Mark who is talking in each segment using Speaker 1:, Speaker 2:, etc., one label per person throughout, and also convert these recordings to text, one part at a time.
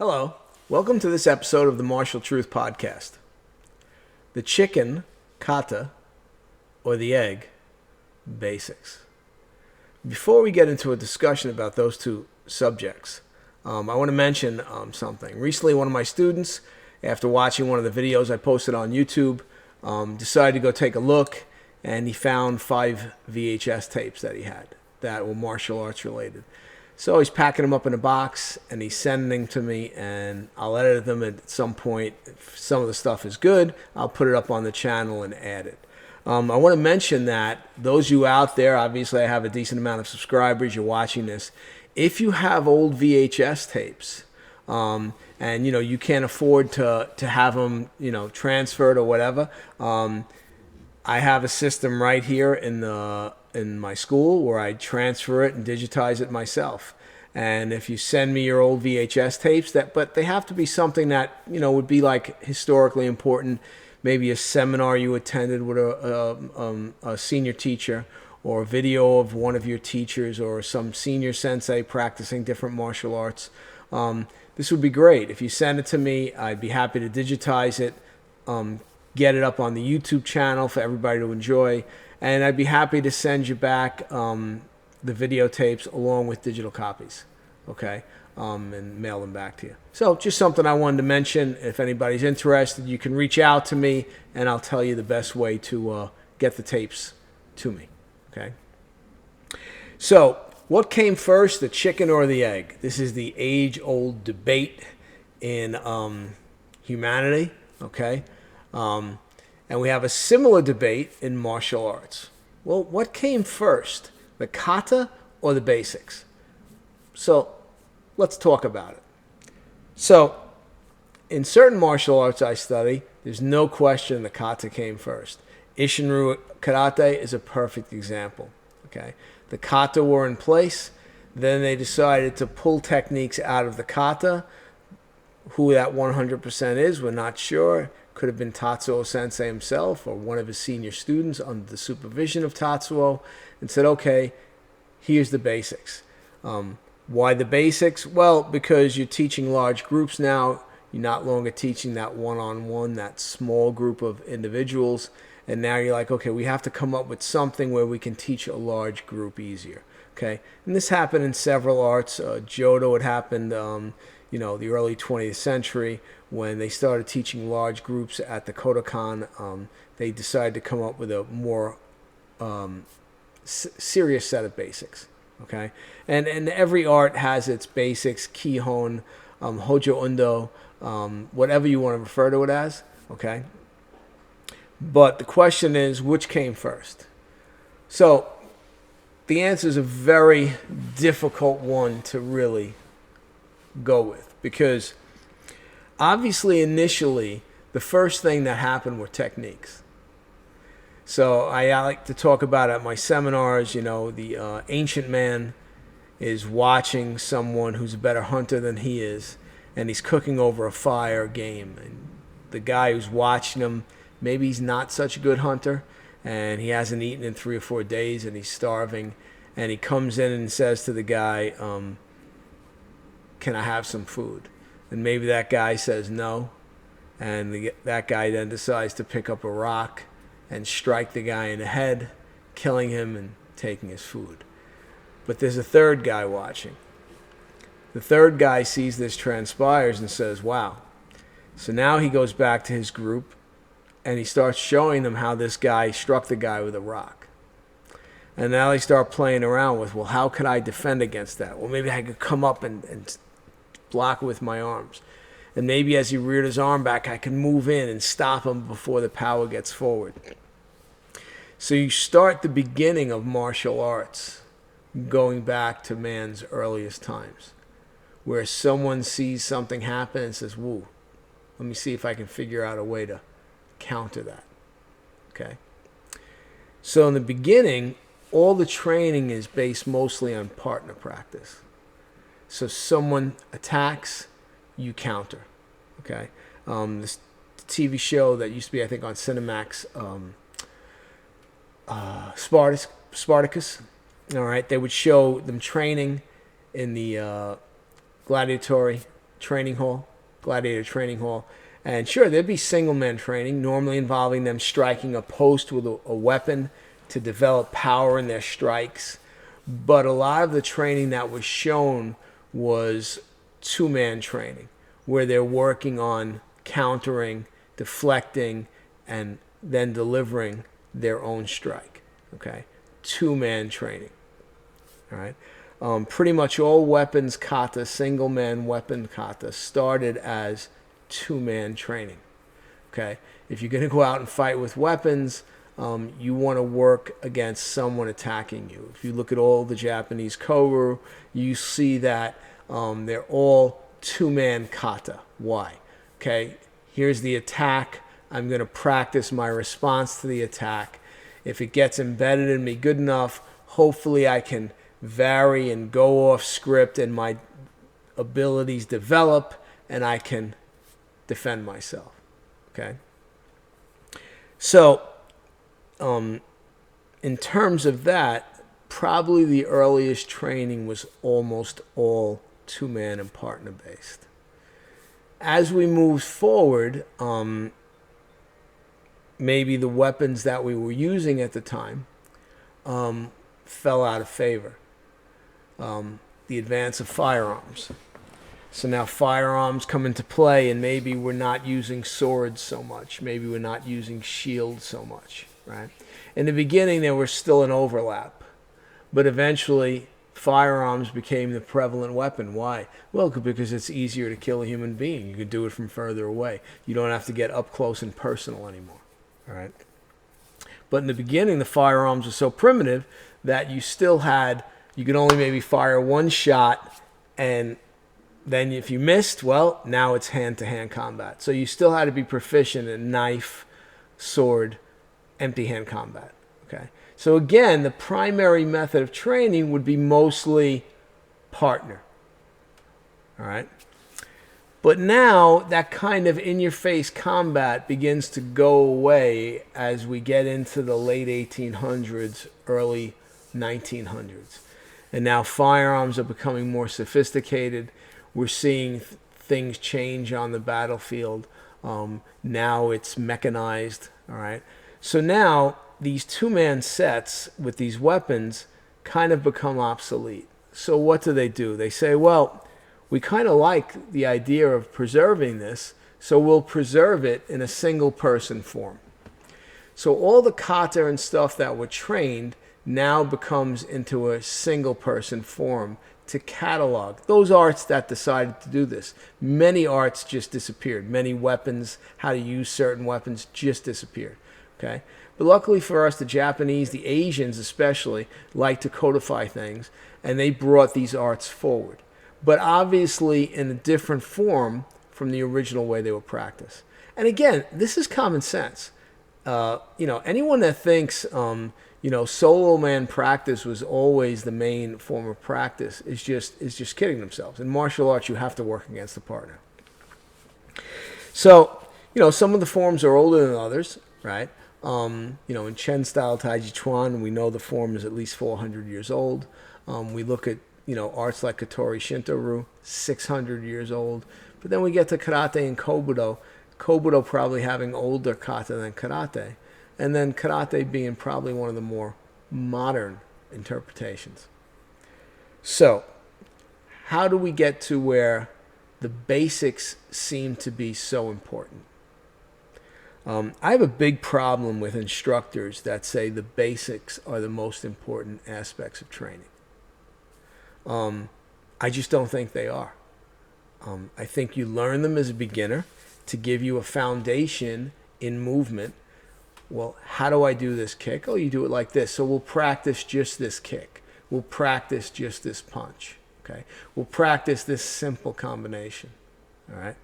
Speaker 1: Hello. Welcome to this episode of the Martial Truth Podcast. The chicken, Kata, or the egg, basics. Before we get into a discussion about those two subjects, I want to mention something. Recently, one of my students, after watching one of the videos I posted on YouTube, decided to go take a look, and he found 5 VHS tapes that he had that were martial arts related. So he's packing them up in a box, and he's sending them to me, and I'll edit them at some point. If some of the stuff is good, I'll put it up on the channel and add it. I want to mention that those of you out there, obviously I have a decent amount of subscribers, you're watching this. If you have old VHS tapes, and you can't afford to have them transferred or whatever, I have a system right here in my school where I transfer it and digitize it myself. And if you send me your old VHS tapes, but they have to be something that would be like historically important, maybe a seminar you attended with a senior teacher, or a video of one of your teachers, or some senior sensei practicing different martial arts. This would be great. If you send it to me, I'd be happy to digitize it, get it up on the YouTube channel for everybody to enjoy, and I'd be happy to send you back the videotapes along with digital copies, okay, and mail them back to you. So just something I wanted to mention. If anybody's interested, you can reach out to me, and I'll tell you the best way to get the tapes to me, okay? So what came first, the chicken or the egg? This is the age-old debate in humanity, okay? And we have a similar debate in martial arts. Well, what came first, the kata or the basics? So let's talk about it. So in certain martial arts I study, there's no question the kata came first. Ishinryu karate is a perfect example. Okay, the kata were in place. Then they decided to pull techniques out of the kata. Who that 100% is, we're not sure. Could have been Tatsuo Sensei himself or one of his senior students under the supervision of Tatsuo, and said, okay, here's the basics. Why the basics? Well, because you're teaching large groups now. You're not longer teaching that one-on-one, that small group of individuals. And now you're like, okay, we have to come up with something where we can teach a large group easier. Okay, and this happened in several arts. Jodo had happened, the early 20th century, when they started teaching large groups at the Kodokan. They decided to come up with a more serious set of basics. Okay, and every art has its basics, Kihon, Hojo Undo, whatever you want to refer to it as. Okay, but the question is, which came first? So the answer is a very difficult one to really go with, because obviously initially the first thing that happened were techniques. So I like to talk about at my seminars, the ancient man is watching someone who's a better hunter than he is, and he's cooking over a fire game, and the guy who's watching him, maybe he's not such a good hunter, and he hasn't eaten in 3 or 4 days, and he's starving, and he comes in and says to the guy, can I have some food? And maybe that guy says no, and that guy then decides to pick up a rock and strike the guy in the head, killing him and taking his food. But there's a third guy watching. The third guy sees this transpires and says, wow. So now he goes back to his group, and he starts showing them how this guy struck the guy with a rock. And now they start playing around with, well, how could I defend against that? Well, maybe I could come up and block it with my arms. And maybe as he reared his arm back, I can move in and stop him before the power gets forward. So you start the beginning of martial arts going back to man's earliest times, where someone sees something happen and says, woo, let me see if I can figure out a way to counter that. Okay? So in the beginning, all the training is based mostly on partner practice. So someone attacks, you counter. Okay, this TV show that used to be, I think, on Cinemax, Spartacus. All right, they would show them training in the gladiatory training hall, gladiator training hall. And sure, there'd be single man training, normally involving them striking a post with a weapon to develop power in their strikes. But a lot of the training that was shown was two-man training, where they're working on countering, deflecting, and then delivering their own strike. Okay, two-man training. All right. Pretty much all weapons kata, single man weapon kata, started as two-man training. Okay, if you're going to go out and fight with weapons, you want to work against someone attacking you. If you look at all the Japanese koru, you see that they're all two-man kata. Why? Okay, here's the attack. I'm going to practice my response to the attack. If it gets embedded in me good enough, hopefully I can vary and go off script and my abilities develop and I can defend myself. Okay? So, in terms of that, probably the earliest training was almost all two-man and partner based. As we moved forward, maybe the weapons that we were using at the time fell out of favor. The advance of firearms. So now firearms come into play, and maybe we're not using swords so much. Maybe we're not using shields so much, right? In the beginning, there was still an overlap. But eventually, firearms became the prevalent weapon. Why? Well, because it's easier to kill a human being. You can do it from further away. You don't have to get up close and personal anymore, all right? But in the beginning, the firearms were so primitive that you could only maybe fire one shot, and then if you missed, well, now it's hand-to-hand combat. So you still had to be proficient in knife, sword, empty-hand combat. Okay. So again, the primary method of training would be mostly partner. All right. But now that kind of in-your-face combat begins to go away as we get into the late 1800s, early 1900s. And now firearms are becoming more sophisticated. We're seeing things change on the battlefield. Now it's mechanized, all right? So now these two-man sets with these weapons kind of become obsolete. So what do? They say, well, we kind of like the idea of preserving this, so we'll preserve it in a single-person form. So all the kata and stuff that were trained now becomes into a single-person form to catalog those arts that decided to do this. Many arts just disappeared. Many weapons, how to use certain weapons, just disappeared. Okay? But luckily for us, the Japanese, the Asians especially, like to codify things, and they brought these arts forward. But obviously in a different form from the original way they were practiced. And again, this is common sense. Anyone that thinks solo man practice was always the main form of practice is just kidding themselves. In martial arts, you have to work against a partner. So, some of the forms are older than others, right? In Chen style Tai Chi Chuan, we know the form is at least 400 years old. We look at, arts like Katori Shinto-ryu, 600 years old. But then we get to karate and kobudo. Kobudo probably having older kata than karate. And then karate being probably one of the more modern interpretations. So, how do we get to where the basics seem to be so important? I have a big problem with instructors that say the basics are the most important aspects of training. I just don't think they are. I think you learn them as a beginner to give you a foundation in movement. Well, how do I do this kick? Oh, you do it like this. So we'll practice just this kick. We'll practice just this punch. Okay? We'll practice this simple combination. All right?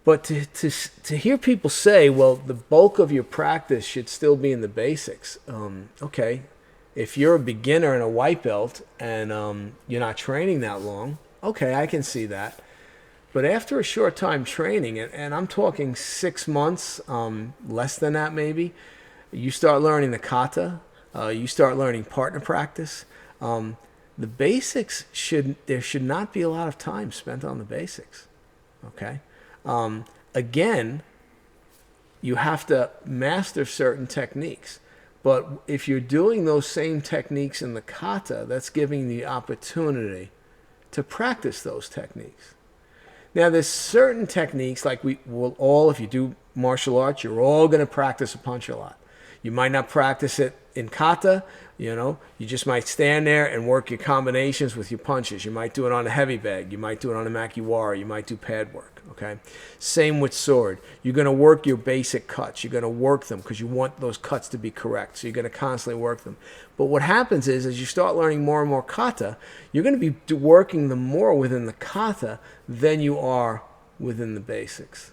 Speaker 1: But to hear people say, well, the bulk of your practice should still be in the basics. Okay, if you're a beginner and a white belt and you're not training that long, okay, I can see that. But after a short time training, and I'm talking 6 months, less than that maybe, you start learning the kata, you start learning partner practice. the basics there should not be a lot of time spent on the basics. Okay? Again, you have to master certain techniques. But if you're doing those same techniques in the kata, that's giving the opportunity to practice those techniques. Now, there's certain techniques, like we will all, if you do martial arts, you're all going to practice a punch a lot. You might not practice it in kata, you just might stand there and work your combinations with your punches. You might do it on a heavy bag. You might do it on a makiwara. You might do pad work, okay? Same with sword. You're going to work your basic cuts. You're going to work them because you want those cuts to be correct. So you're going to constantly work them. But what happens is, as you start learning more and more kata, you're going to be working them more within the kata than you are within the basics.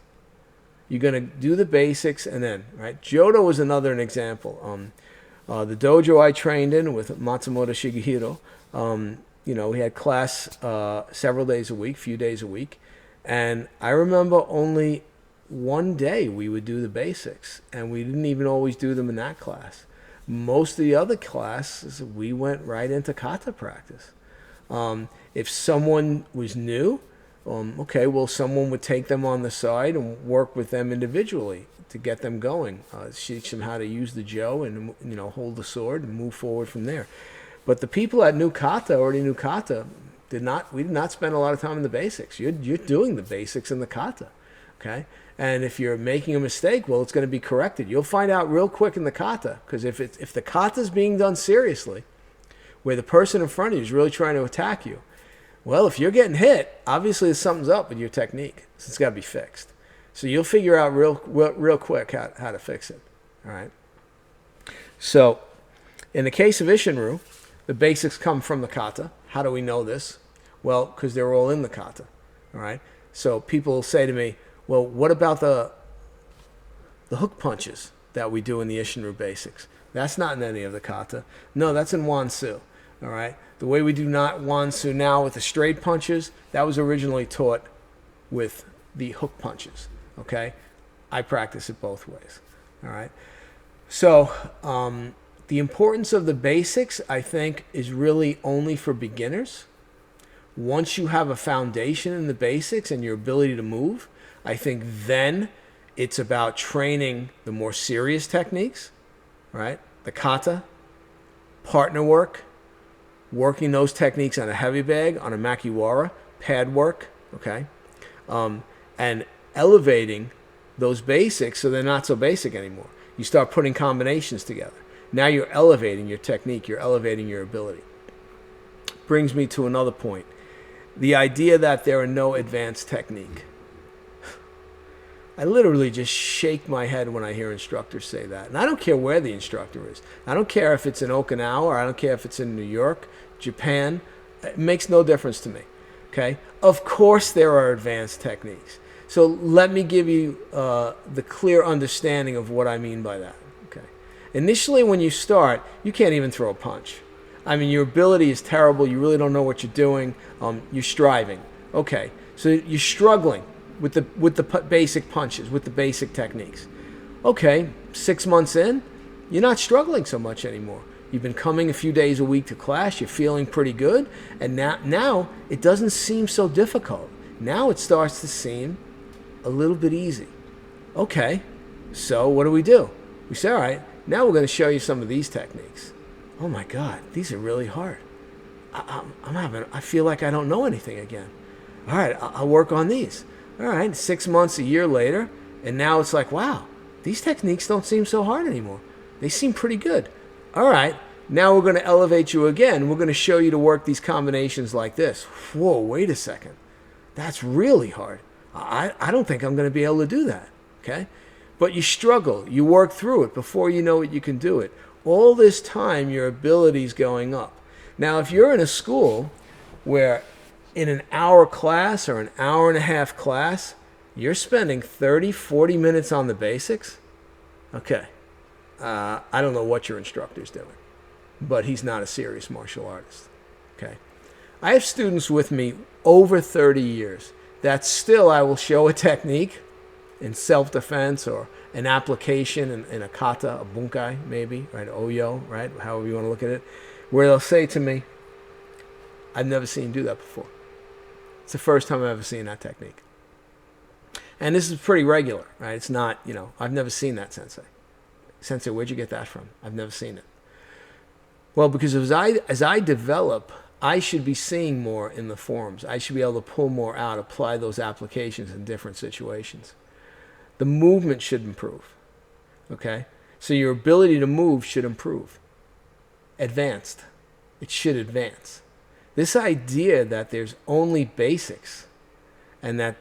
Speaker 1: You're going to do the basics and then, right? Jodo is another example. The dojo I trained in with Matsumoto Shigehiro, we had class several days a week, few days a week. And I remember only one day we would do the basics. And we didn't even always do them in that class. Most of the other classes, we went right into kata practice. If someone was new, someone would take them on the side and work with them individually to get them going, teach them how to use the jo and hold the sword and move forward from there. But the people that already knew kata, we did not spend a lot of time in the basics. You're doing the basics in the kata, okay? And if you're making a mistake, well, it's going to be corrected. You'll find out real quick in the kata, because if the kata is being done seriously, where the person in front of you is really trying to attack you, well, if you're getting hit, obviously something's up with your technique. So it's got to be fixed. So you'll figure out real quick how to fix it. All right. So in the case of Isshinryu, the basics come from the kata. How do we know this? Well, because they're all in the kata. All right. So people will say to me, well, what about the hook punches that we do in the Isshinryu basics? That's not in any of the kata. No, that's in Wansu. All right. The way we do not Wansu now with the straight punches, that was originally taught with the hook punches. Okay. I practice it both ways. All right. So the importance of the basics, I think, is really only for beginners. Once you have a foundation in the basics and your ability to move, I think then it's about training the more serious techniques, right? The kata, partner work, working those techniques on a heavy bag, on a makiwara, pad work, okay? And elevating those basics so they're not so basic anymore. You start putting combinations together. Now you're elevating your technique, you're elevating your ability. Brings me to another point. The idea that there are no advanced technique. I literally just shake my head when I hear instructors say that. And I don't care where the instructor is. I don't care if it's in Okinawa or I don't care if it's in New York, Japan. It makes no difference to me. Okay? Of course there are advanced techniques. So let me give you the clear understanding of what I mean by that. Okay? Initially when you start, you can't even throw a punch. I mean, your ability is terrible. You really don't know what you're doing. You're striving. Okay, so you're struggling with the basic punches, with the basic techniques. Okay, 6 months in, you're not struggling so much anymore. You've been coming a few days a week to class. You're feeling pretty good. And now it doesn't seem so difficult. Now it starts to seem a little bit easy. Okay, so what do? We say, all right, now we're going to show you some of these techniques. Oh my God, these are really hard. I feel like I don't know anything again. All right, I'll work on these. All right, 6 months, a year later, and now it's like, wow, these techniques don't seem so hard anymore. They seem pretty good. All right, now we're going to elevate you again. We're going to show you to work these combinations like this. Whoa, wait a second. That's really hard. I don't think I'm going to be able to do that, okay? But you struggle. You work through it. Before you know it, you can do it. All this time, your ability's going up. Now, if you're in a school where in an hour class or an hour and a half class, you're spending 30, 40 minutes on the basics, okay, I don't know what your instructor's doing, but he's not a serious martial artist, okay? I have students with me over 30 years that still I will show a technique in self-defense or an application in a kata, a bunkai maybe, right, oyo, right, however you want to look at it, where they'll say to me, I've never seen him do that before. It's the first time I've ever seen that technique. And this is pretty regular, right? It's not, I've never seen that, Sensei. Sensei, where'd you get that from? I've never seen it. Well, because as I develop, I should be seeing more in the forms. I should be able to pull more out, apply those applications in different situations. The movement should improve, okay? So your ability to move should improve. Advanced. It should advance. This idea that there's only basics and that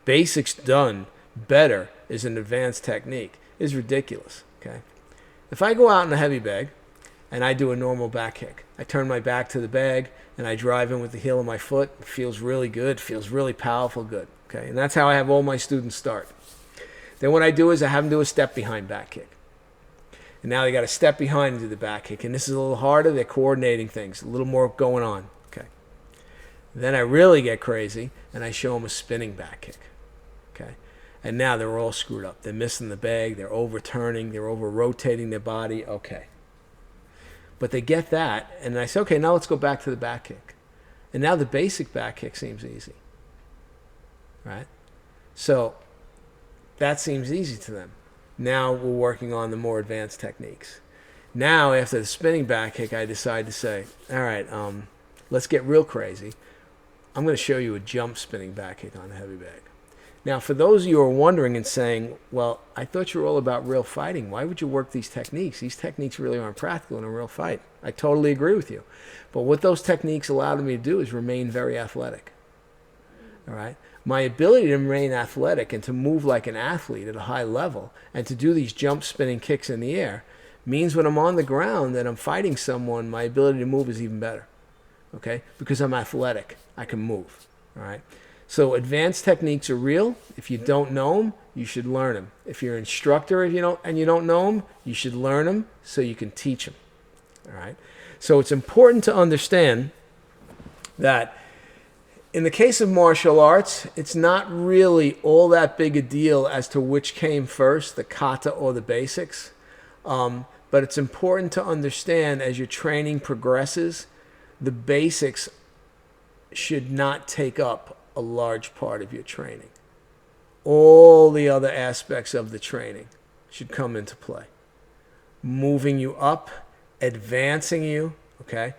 Speaker 1: basics done better is an advanced technique is ridiculous, okay? If I go out in a heavy bag and I do a normal back kick, I turn my back to the bag and I drive in with the heel of my foot, it feels really good, feels really powerful good, okay? And that's how I have all my students start. Then what I do is I have them do a step behind back kick. And now they got to step behind and do the back kick. And this is a little harder. They're coordinating things, a little more going on. Okay. Then I really get crazy and I show them a spinning back kick. Okay. And now they're all screwed up. They're missing the bag. They're overturning. They're over-rotating their body. Okay. But they get that. And I say, okay, now let's go back to the back kick. And now the basic back kick seems easy. Right? So that seems easy to them. Now we're working on the more advanced techniques. Now, after the spinning back kick, I decide to say, all right, let's get real crazy. I'm going to show you a jump spinning back kick on a heavy bag. Now, for those of you who are wondering and saying, well, I thought you were all about real fighting. Why would you work these techniques? These techniques really aren't practical in a real fight. I totally agree with you. But what those techniques allowed me to do is remain very athletic. All right? My ability to remain athletic and to move like an athlete at a high level and to do these jump spinning kicks in the air means when I'm on the ground and I'm fighting someone, my ability to move is even better, okay? Because I'm athletic, I can move, all right? So advanced techniques are real. If you don't know them, you should learn them. If you're an instructor and you don't know them, you should learn them so you can teach them, all right? So it's important to understand that in the case of martial arts, it's not really all that big a deal as to which came first, the kata or the basics. But it's important to understand as your training progresses, the basics should not take up a large part of your training. All the other aspects of the training should come into play. Moving you up, advancing you, okay?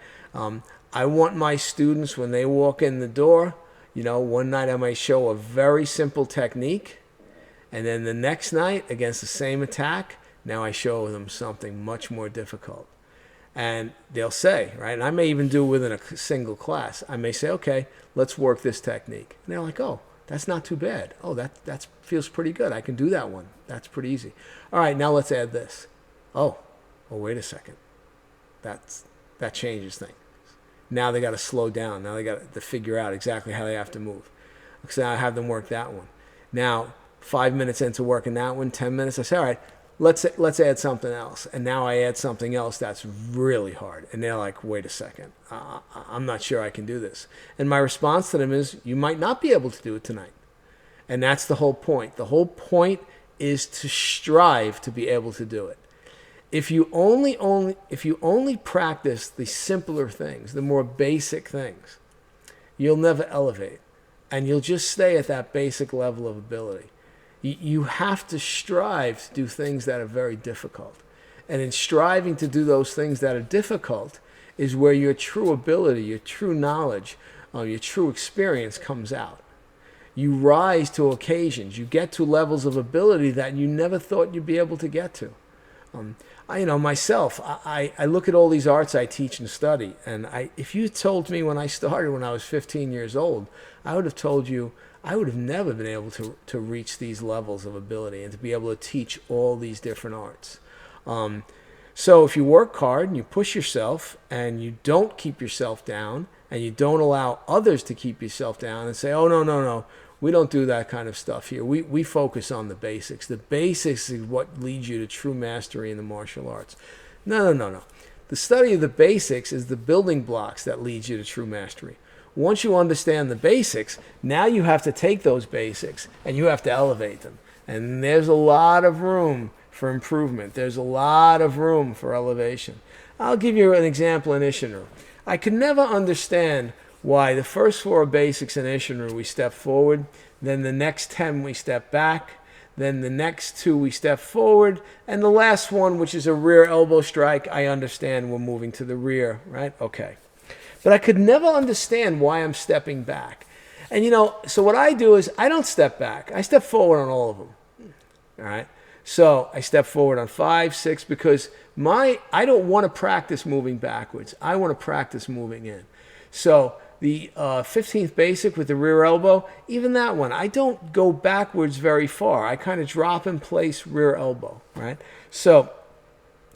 Speaker 1: I want my students, when they walk in the door, one night I might show a very simple technique, and then the next night, against the same attack, now I show them something much more difficult. And they'll say, right, and I may even do it within a single class, I may say, okay, let's work this technique. And they're like, oh, that's not too bad. Oh, that feels pretty good. I can do that one. That's pretty easy. All right, now let's add this. Oh, wait a second. That changes things. Now they got to slow down. Now they got to figure out exactly how they have to move. So now I have them work that one. Now, 5 minutes into working that one, 10 minutes, I say, all right, let's add something else. And now I add something else that's really hard. And they're like, wait a second, I'm not sure I can do this. And my response to them is, you might not be able to do it tonight. And that's the whole point. The whole point is to strive to be able to do it. If you only practice the simpler things, the more basic things, you'll never elevate. And you'll just stay at that basic level of ability. You have to strive to do things that are very difficult. And in striving to do those things that are difficult is where your true ability, your true knowledge, your true experience comes out. You rise to occasions. You get to levels of ability that you never thought you'd be able to get to. Myself, I look at all these arts I teach and study, and if you told me when I started when I was 15 years old, I would have told you I would have never been able to reach these levels of ability and to be able to teach all these different arts. So if you work hard and you push yourself and you don't keep yourself down and you don't allow others to keep yourself down and say, oh, no, we don't do that kind of stuff here. We focus on the basics. The basics is what leads you to true mastery in the martial arts. No. The study of the basics is the building blocks that leads you to true mastery. Once you understand the basics, now you have to take those basics and you have to elevate them. And there's a lot of room for improvement. There's a lot of room for elevation. I'll give you an example in Ishinru. I could never understand Why? The first 4 basics in Ishinru, we step forward. Then the next 10, we step back. Then the next 2, we step forward. And the last one, which is a rear elbow strike, I understand we're moving to the rear, right? Okay. But I could never understand why I'm stepping back. And so what I do is I don't step back. I step forward on all of them. All right. So I step forward on 5, 6, because I don't want to practice moving backwards. I want to practice moving in. So the 15th basic with the rear elbow, even that one, I don't go backwards very far. I kind of drop in place, rear elbow, right? So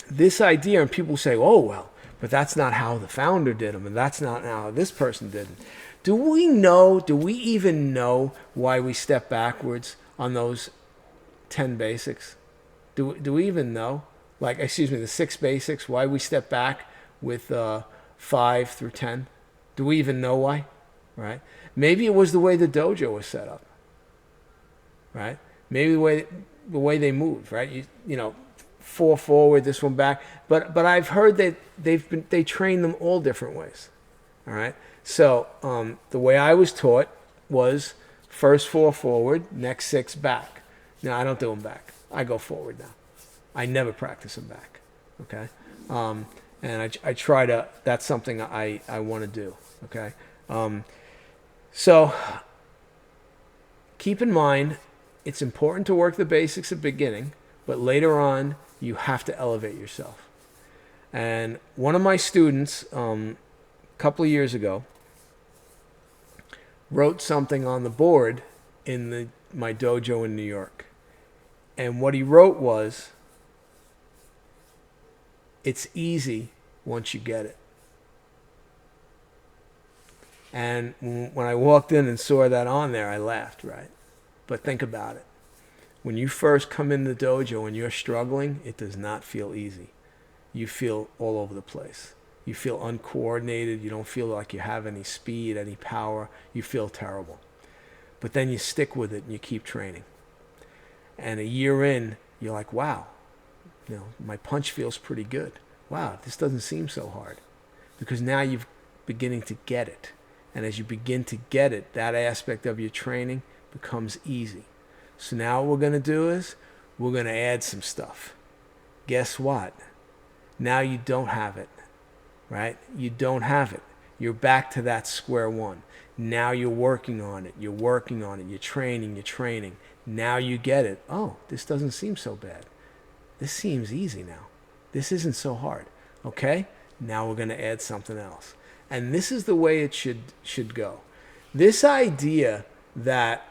Speaker 1: this idea, and people say, oh, well, but that's not how the founder did them, and that's not how this person did it. Do we even know why we step backwards on those 10 basics? Do we even know? The 6 basics, why we step back with 5 through 10? Do we even know why? Right? Maybe it was the way the dojo was set up. Right? Maybe the way they moved, right? 4 forward, this one back. But I've heard that they train them all different ways. All right? So the way I was taught was first 4 forward, next 6 back. Now, I don't do them back. I go forward now. I never practice them back. Okay? And I try to, that's something I want to do. Okay? So keep in mind, it's important to work the basics at the beginning, but later on, you have to elevate yourself. And one of my students, a couple of years ago, wrote something on the board in my dojo in New York. And what he wrote was, it's easy once you get it. And when I walked in and saw that on there, I laughed, right? But think about it. When you first come in the dojo and you're struggling, it does not feel easy. You feel all over the place. You feel uncoordinated. You don't feel like you have any speed, any power. You feel terrible. But then you stick with it and you keep training. And a year in, you're like, wow, my punch feels pretty good. Wow, this doesn't seem so hard. Because now you're beginning to get it. And as you begin to get it, that aspect of your training becomes easy. So now what we're going to do is we're going to add some stuff. Guess what? Now you don't have it, right? You don't have it. You're back to that square one. Now you're working on it. You're working on it. You're training. Now you get it. Oh, this doesn't seem so bad. This seems easy now. This isn't so hard. Okay? Now we're going to add something else. And this is the way it should go. This idea that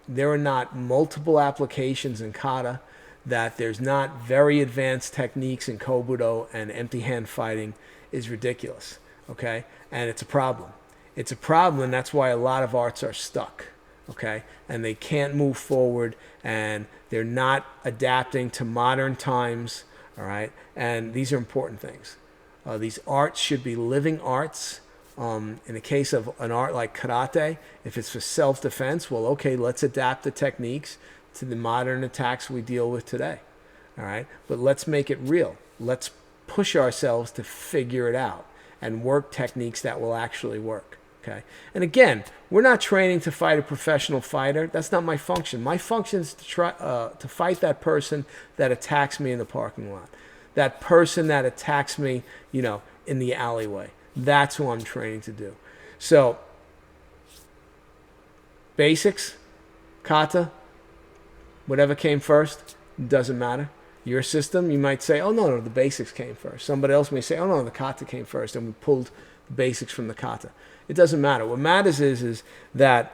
Speaker 1: there are not multiple applications in kata, that there's not very advanced techniques in kobudo and empty hand fighting is ridiculous. Okay? And it's a problem. It's a problem, and that's why a lot of arts are stuck. Okay? And they can't move forward, and they're not adapting to modern times. All right? And these are important things. These arts should be living arts. In the case of an art like karate, if it's for self-defense, well, okay, let's adapt the techniques to the modern attacks we deal with today. All right? But let's make it real. Let's push ourselves to figure it out and work techniques that will actually work. Okay? And again, we're not training to fight a professional fighter. That's not my function. My function is to try to fight that person that attacks me in the parking lot. That person that attacks me, in the alleyway. That's who I'm training to do. So, basics, kata, whatever came first, doesn't matter. Your system, you might say, oh, no, the basics came first. Somebody else may say, oh, no, the kata came first, and we pulled the basics from the kata. It doesn't matter. What matters is that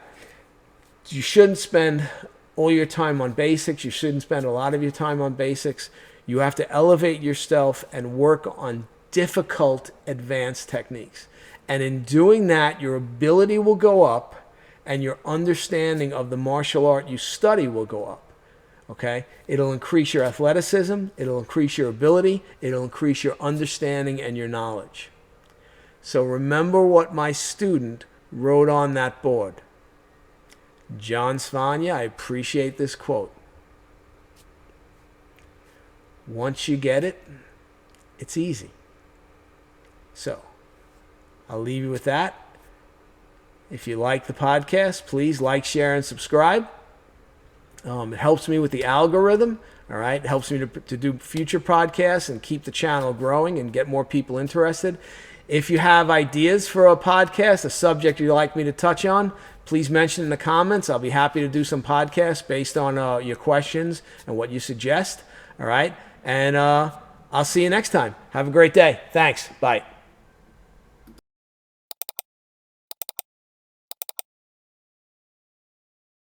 Speaker 1: you shouldn't spend all your time on basics. You shouldn't spend a lot of your time on basics. You have to elevate yourself and work on difficult advanced techniques. And in doing that, your ability will go up and your understanding of the martial art you study will go up. Okay? It'll increase your athleticism, it'll increase your ability, it'll increase your understanding and your knowledge. So remember what my student wrote on that board. John Svanya, I appreciate this quote. Once you get it, it's easy. So, I'll leave you with that. If you like the podcast, please like, share, and subscribe. It helps me with the algorithm. All right. It helps me to do future podcasts and keep the channel growing and get more people interested. If you have ideas for a podcast, a subject you'd like me to touch on, please mention in the comments. I'll be happy to do some podcasts based on your questions and what you suggest. All right. And I'll see you next time. Have a great day. Thanks. Bye.